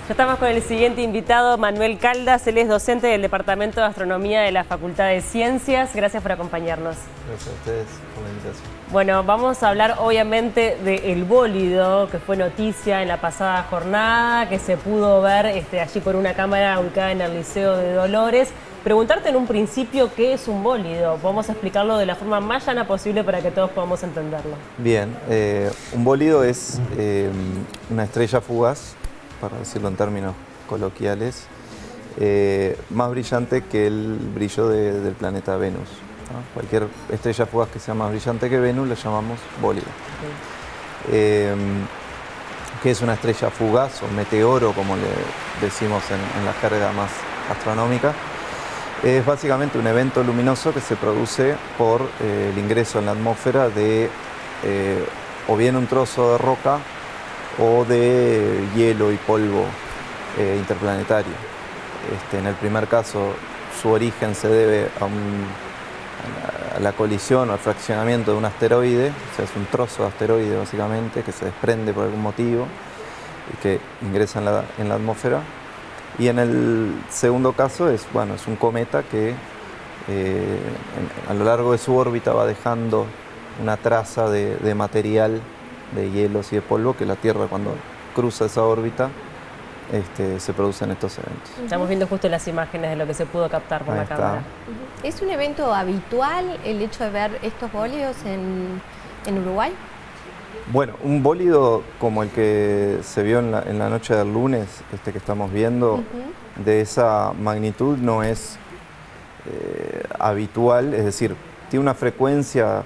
Ya estamos con el siguiente invitado, Manuel Caldas. Él es docente del Departamento de Astronomía de la Facultad de Ciencias. Gracias por acompañarnos. Gracias a ustedes por la invitación. Bueno, vamos a hablar obviamente del bólido, que fue noticia en la pasada jornada, que se pudo ver allí por una cámara ubicada en el Liceo de Dolores. Preguntarte en un principio qué es un bólido. Vamos a explicarlo de la forma más llana posible para que todos podamos entenderlo. Bien, un bólido es una estrella fugaz, para decirlo en términos coloquiales, más brillante que el brillo del planeta Venus, ¿no? Cualquier estrella fugaz que sea más brillante que Venus la llamamos bólido. ¿Qué es una estrella fugaz o meteoro, como le decimos en la jerga más astronómica? Es básicamente un evento luminoso que se produce por el ingreso en la atmósfera de o bien un trozo de roca o de hielo y polvo interplanetario. En el primer caso, su origen se debe a la colisión o al fraccionamiento de un asteroide, o sea, es un trozo de asteroide básicamente que se desprende por algún motivo y que ingresa en la atmósfera. Y en el segundo caso es un cometa que a lo largo de su órbita va dejando una traza de material, de hielos y de polvo, que la Tierra, cuando cruza esa órbita, se producen estos eventos. Estamos viendo justo las imágenes de lo que se pudo captar por la cámara. ¿Es un evento habitual el hecho de ver estos bólidos en Uruguay? Bueno, un bólido como el que se vio en la noche del lunes, que estamos viendo, de esa magnitud no es habitual, es decir, tiene una frecuencia,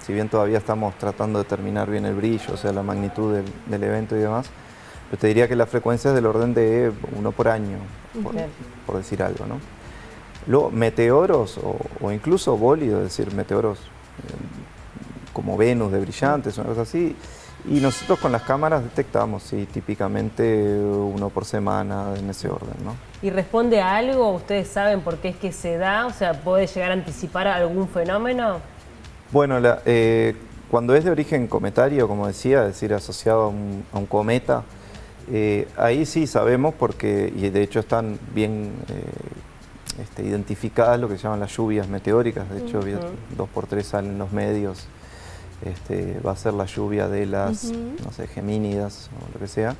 si bien todavía estamos tratando de determinar bien el brillo, o sea, la magnitud del evento y demás, pero te diría que la frecuencia es del orden de 1 por año, por decir algo, ¿no? Luego, meteoros o incluso bólidos, es decir, meteoros como Venus de brillantes, una cosa así, y nosotros con las cámaras detectamos, sí, típicamente 1 por semana en ese orden, ¿no? ¿Y responde a algo? ¿Ustedes saben por qué es que se da? O sea, ¿puede llegar a anticipar algún fenómeno? Bueno, cuando es de origen cometario, como decía, es decir, asociado a un cometa, ahí sí sabemos porque, y de hecho están bien identificadas lo que se llaman las lluvias meteóricas. De hecho, 2x3 salen en los medios. Va a ser la lluvia de las, no sé, gemínidas o lo que sea.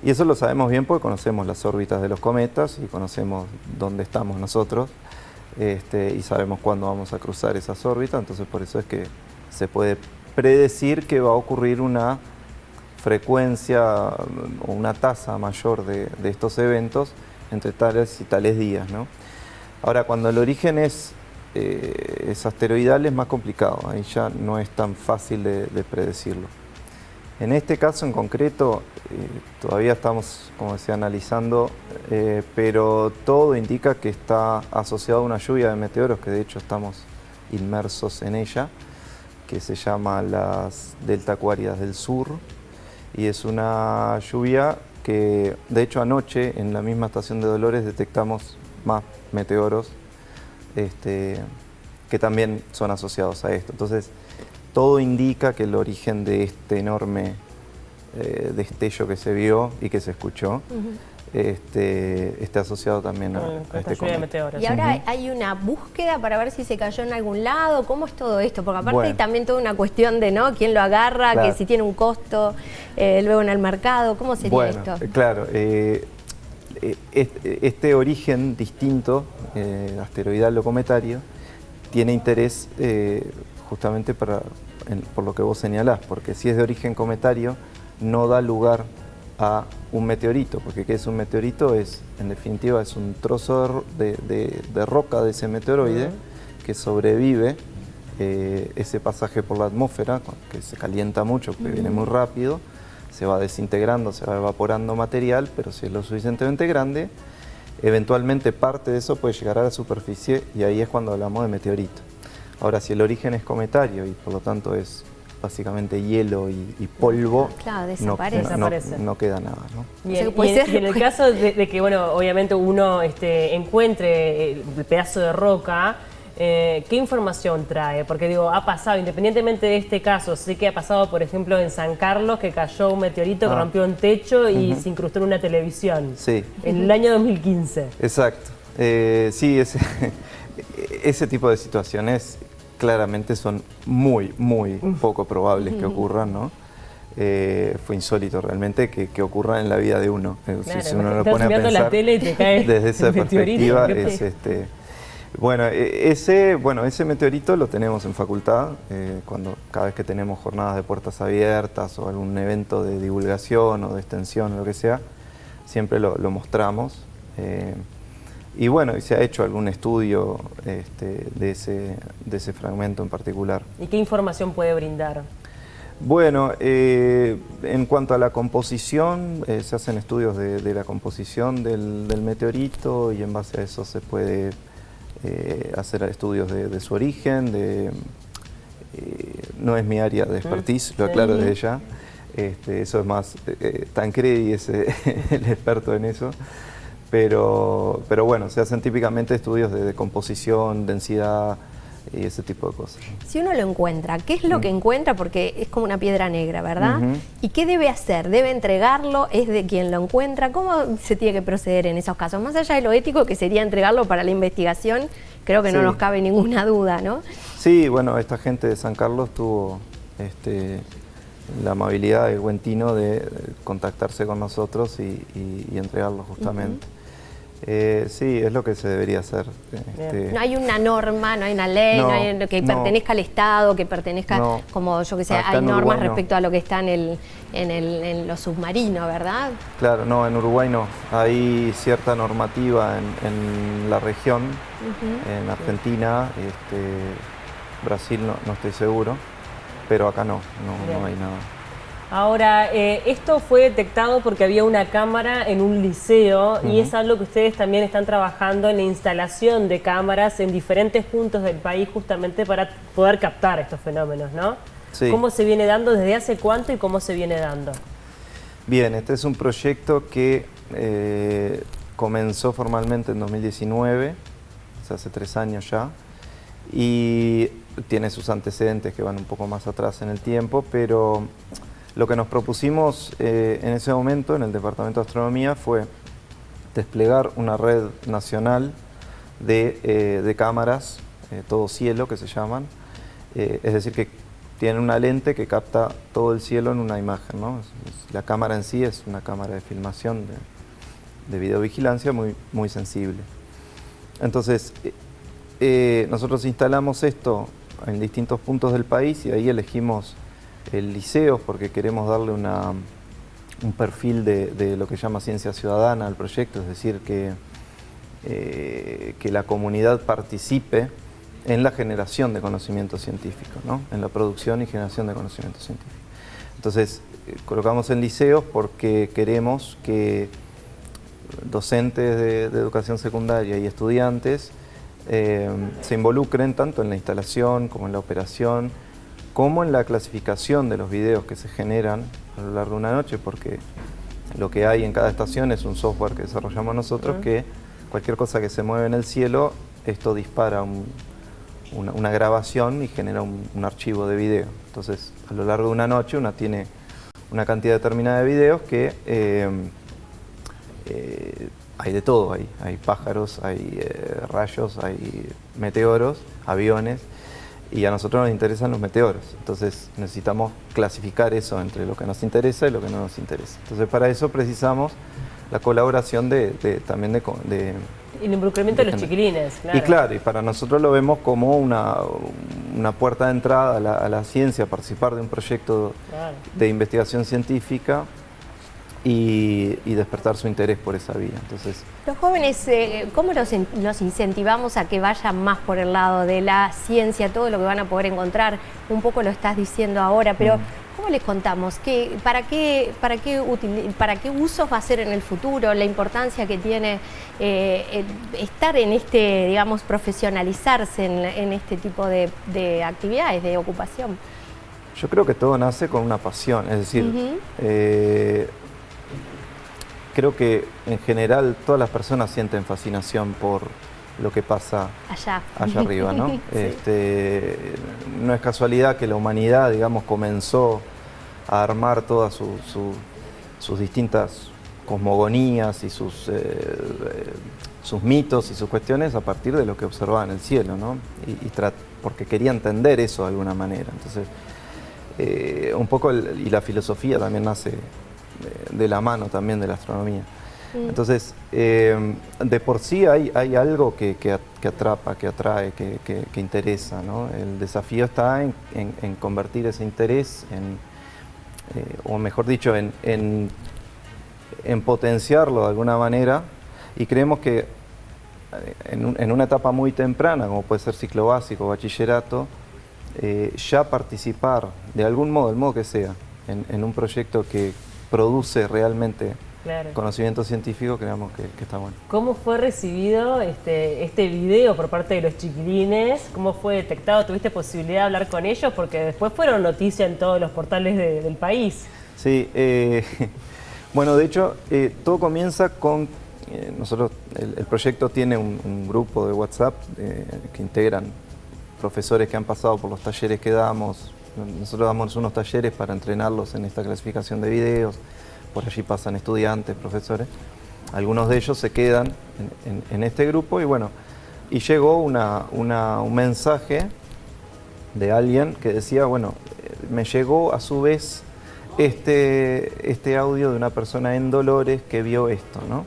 Y eso lo sabemos bien porque conocemos las órbitas de los cometas y conocemos dónde estamos nosotros, y sabemos cuándo vamos a cruzar esas órbitas. Entonces, por eso es que se puede predecir que va a ocurrir una frecuencia o una tasa mayor de estos eventos entre tales y tales días, ¿no? Ahora, cuando el origen es asteroidal, es más complicado, ahí ya no es tan fácil de predecirlo. En este caso en concreto, todavía estamos, como decía, analizando, pero todo indica que está asociado a una lluvia de meteoros, que de hecho estamos inmersos en ella, que se llama las Delta Aquarias del Sur, y es una lluvia que, de hecho, anoche en la misma estación de Dolores detectamos más meteoros que también son asociados a esto. Entonces, todo indica que el origen de este enorme destello que se vio y que se escuchó esté asociado también a este lluvia de meteoros. Y ahora hay una búsqueda para ver si se cayó en algún lado. ¿Cómo es todo esto? Porque aparte hay también toda una cuestión de quién lo agarra, claro, que si tiene un costo luego en el mercado. ¿Cómo sería esto? Claro, este origen distinto, asteroidal o cometario, tiene interés justamente por lo que vos señalás, porque si es de origen cometario no da lugar a un meteorito, porque ¿qué es un meteorito? En definitiva, es un trozo de roca de ese meteoroide que sobrevive ese pasaje por la atmósfera, que se calienta mucho, que viene muy rápido, se va desintegrando, se va evaporando material, pero si es lo suficientemente grande, eventualmente parte de eso puede llegar a la superficie y ahí es cuando hablamos de meteorito. Ahora, si el origen es cometario y por lo tanto es básicamente hielo y polvo, claro, desaparece. No queda nada, ¿no? Y en el caso de que, bueno, obviamente uno encuentre el pedazo de roca, ¿qué información trae? Porque digo, ha pasado, independientemente de este caso, sé que ha pasado, por ejemplo, en San Carlos, que cayó un meteorito que rompió un techo y se incrustó en una televisión. Sí. En el año 2015. Exacto. Sí, ese tipo de situaciones claramente son muy poco probables que ocurran, ¿no? Fue insólito realmente que ocurra en la vida de uno. Claro, si uno lo pone a pensar la tele y te cae desde esa perspectiva, es ese meteorito lo tenemos en facultad, cada vez que tenemos jornadas de puertas abiertas o algún evento de divulgación o de extensión o lo que sea, siempre lo mostramos. Y bueno, se ha hecho algún estudio de ese fragmento en particular. ¿Y qué información puede brindar? Bueno, en cuanto a la composición, se hacen estudios de la composición del meteorito y en base a eso se puede hacer estudios de su origen. No es mi área de expertise, lo aclaro desde ya. Eso es más, Tancredi es el experto en eso. Pero bueno, se hacen típicamente estudios de composición, densidad y ese tipo de cosas. Si uno lo encuentra, ¿qué es lo que encuentra? Porque es como una piedra negra, ¿verdad? ¿Y qué debe hacer? ¿Debe entregarlo? ¿Es de quien lo encuentra? ¿Cómo se tiene que proceder en esos casos? Más allá de lo ético, que sería entregarlo para la investigación, creo que no nos cabe ninguna duda, ¿no? Sí, bueno, esta gente de San Carlos tuvo la amabilidad, el buen tino de contactarse con nosotros y entregarlo justamente. Sí, es lo que se debería hacer. No hay una norma, no hay una ley, no hay que pertenezca al Estado, que pertenezca, como yo que sé, hay normas respecto a lo que está en los submarinos, ¿verdad? Claro, no, en Uruguay no. Hay cierta normativa en la región, en Argentina, Brasil no estoy seguro, pero acá no hay nada. Ahora, esto fue detectado porque había una cámara en un liceo y es algo que ustedes también están trabajando en la instalación de cámaras en diferentes puntos del país justamente para poder captar estos fenómenos, ¿no? Sí. ¿Cómo se viene dando? ¿Desde hace cuánto y cómo se viene dando? Bien, este es un proyecto que comenzó formalmente en 2019, o sea, hace 3 años ya, y tiene sus antecedentes que van un poco más atrás en el tiempo, pero lo que nos propusimos en ese momento en el Departamento de Astronomía fue desplegar una red nacional de cámaras, todo cielo que se llaman, es decir, que tienen una lente que capta todo el cielo en una imagen, ¿no? La cámara en sí es una cámara de filmación de videovigilancia muy sensible. Entonces, nosotros instalamos esto en distintos puntos del país y ahí elegimos el liceo porque queremos darle un perfil de lo que llama ciencia ciudadana al proyecto, es decir, que la comunidad participe en la generación de conocimiento científico, ¿no? En la producción y generación de conocimiento científico. Entonces, colocamos en liceos porque queremos que docentes de educación secundaria y estudiantes se involucren tanto en la instalación como en la operación, como en la clasificación de los videos que se generan a lo largo de una noche, porque lo que hay en cada estación es un software que desarrollamos nosotros que cualquier cosa que se mueve en el cielo, esto dispara una grabación y genera un archivo de video. Entonces, a lo largo de una noche uno tiene una cantidad determinada de videos que hay de todo, hay pájaros, hay rayos, hay meteoros, aviones, y a nosotros nos interesan los meteoros. Entonces necesitamos clasificar eso entre lo que nos interesa y lo que no nos interesa. Entonces para eso precisamos la colaboración también de el involucramiento de los chiquilines, claro. Y claro, y para nosotros lo vemos como una puerta de entrada a la ciencia, participar de un proyecto de investigación científica y despertar su interés por esa vía. Entonces, los jóvenes, ¿cómo los incentivamos a que vayan más por el lado de la ciencia, todo lo que van a poder encontrar? Un poco lo estás diciendo ahora, pero ¿cómo les contamos? ¿Para qué usos va a ser en el futuro? La importancia que tiene estar en digamos, profesionalizarse en este tipo de actividades, de ocupación. Yo creo que todo nace con una pasión, es decir, creo que en general todas las personas sienten fascinación lo que pasa allá arriba, ¿no? Sí. No es casualidad que la humanidad, digamos, comenzó a armar todas sus distintas cosmogonías y sus mitos y sus cuestiones a partir de lo que observaban en el cielo, ¿no? Porque quería entender eso de alguna manera. Entonces, un poco, y la filosofía también nace de la mano también de la astronomía. Entonces, de por sí hay algo que atrapa, que atrae, que interesa, ¿no? El desafío está en convertir ese interés o mejor dicho, en potenciarlo de alguna manera, y creemos que en una etapa muy temprana, como puede ser ciclo básico, bachillerato, ya participar de algún modo, el modo que sea, en un proyecto que produce realmente conocimiento científico, creemos que está bueno. ¿Cómo fue recibido este video por parte de los chiquilines? ¿Cómo fue detectado? ¿Tuviste posibilidad de hablar con ellos? Porque después fueron noticia en todos los portales del país. Sí, bueno, de hecho, todo comienza con... nosotros, el proyecto tiene un grupo de WhatsApp que integran profesores que han pasado por los talleres que damos. Nosotros damos unos talleres para entrenarlos en esta clasificación de videos. Por allí pasan estudiantes, profesores. Algunos de ellos se quedan en este grupo y bueno, y llegó un mensaje de alguien que decía, bueno, me llegó a su vez este audio de una persona en Dolores que vio esto, ¿no?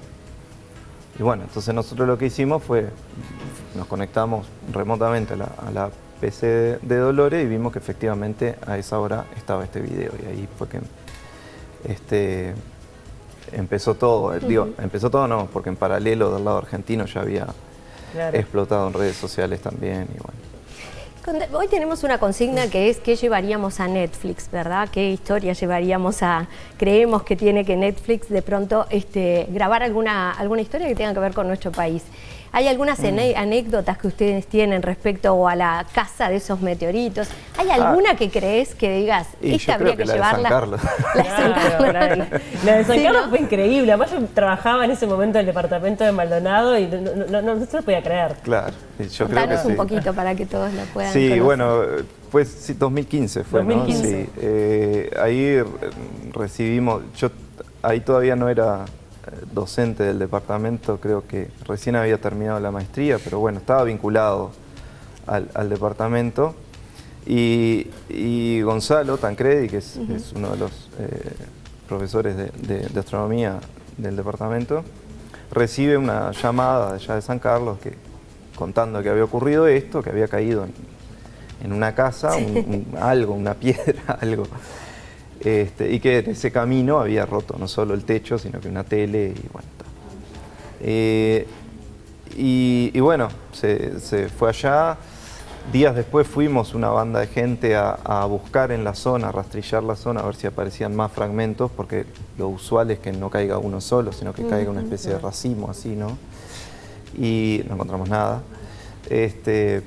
Y bueno, entonces nosotros lo que hicimos fue, nos conectamos remotamente a la PC de Dolores y vimos que efectivamente a esa hora estaba este video y ahí fue que empezó todo. Digo, empezó todo no, porque en paralelo del lado argentino ya había explotado en redes sociales también y bueno. Hoy tenemos una consigna que es ¿qué llevaríamos a Netflix, verdad? ¿Qué historia llevaríamos creemos que tiene que Netflix de pronto grabar alguna historia que tenga que ver con nuestro país? ¿Hay algunas anécdotas que ustedes tienen respecto a la caza de esos meteoritos? ¿Hay alguna que crees que digas, esta habría que llevarla? La de San Carlos. La de San Carlos fue increíble. Además yo trabajaba en ese momento en el departamento de Maldonado y no se lo podía creer. Claro, yo Contanos creo que un poquito para que todos lo puedan Sí, conocer. Bueno, pues 2015 fue, 2015. ¿no? Sí, ahí recibimos, yo ahí todavía no era docente del departamento, creo que recién había terminado la maestría, pero bueno, estaba vinculado al departamento y Gonzalo Tancredi, que es uno de los profesores de astronomía del departamento, recibe una llamada allá de San Carlos contando que había ocurrido esto, que había caído en una casa, algo, una piedra, algo. Y que en ese camino había roto no solo el techo, sino que una tele y bueno. Y bueno, se fue allá. Días después fuimos una banda de gente a buscar en la zona, a rastrillar la zona, a ver si aparecían más fragmentos, porque lo usual es que no caiga uno solo, sino que caiga una especie de racimo así, ¿no? Y no encontramos nada.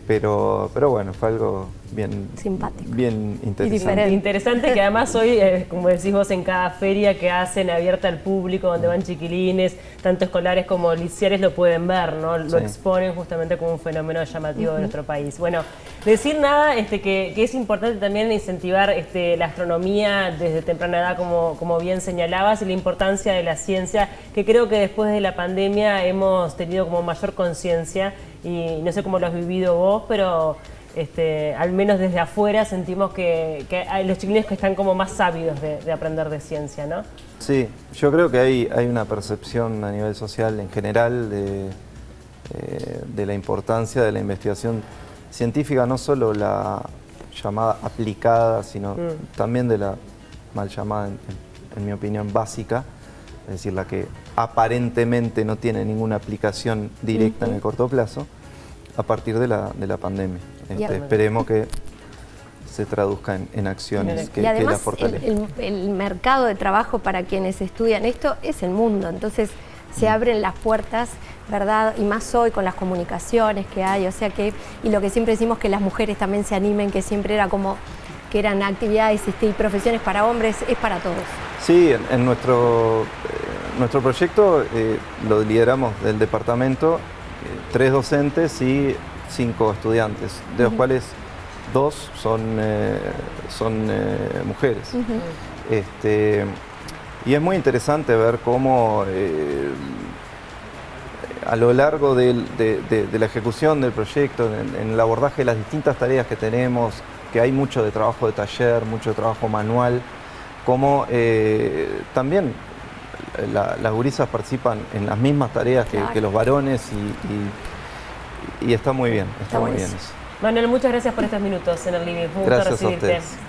Pero bueno, fue algo bien simpático, bien interesante. Y diferente. Interesante que además hoy, como decís vos, en cada feria que hacen abierta al público, donde van chiquilines, tanto escolares como liceales, lo pueden ver, ¿no? Lo exponen justamente como un fenómeno llamativo de nuestro país. Bueno, decir nada, que es importante también incentivar la astronomía desde temprana edad, como bien señalabas, y la importancia de la ciencia, que creo que después de la pandemia hemos tenido como mayor conciencia, y no sé cómo lo has vivido vos, pero al menos desde afuera sentimos que hay los chiquilines que están como más sabios de aprender de ciencia, ¿no? Sí, yo creo que hay una percepción a nivel social en general de la importancia de la investigación científica, no solo la llamada aplicada, sino también de la mal llamada, en mi opinión, básica, es decir, la que aparentemente no tiene ninguna aplicación directa en el corto plazo, a partir de la pandemia. Esperemos que se traduzca en acciones que la fortalezcan. El mercado de trabajo para quienes estudian esto es el mundo, entonces se abren las puertas, ¿verdad? Y más hoy con las comunicaciones que hay, o sea que, y lo que siempre decimos, que las mujeres también se animen, que siempre era como que eran actividades y profesiones para hombres, es para todos. Sí, en nuestro proyecto lo lideramos del departamento 3 docentes y 5 estudiantes, de los cuales 2 son mujeres. Y es muy interesante ver cómo a lo largo de la ejecución del proyecto, en el abordaje de las distintas tareas que tenemos, que hay mucho de trabajo de taller, mucho de trabajo manual, cómo también las gurisas participan en las mismas tareas que los varones y está muy bien, está muy bien eso. Manuel, muchas gracias por estos minutos en el living. Fue un gusto Gracias a recibirte. ustedes.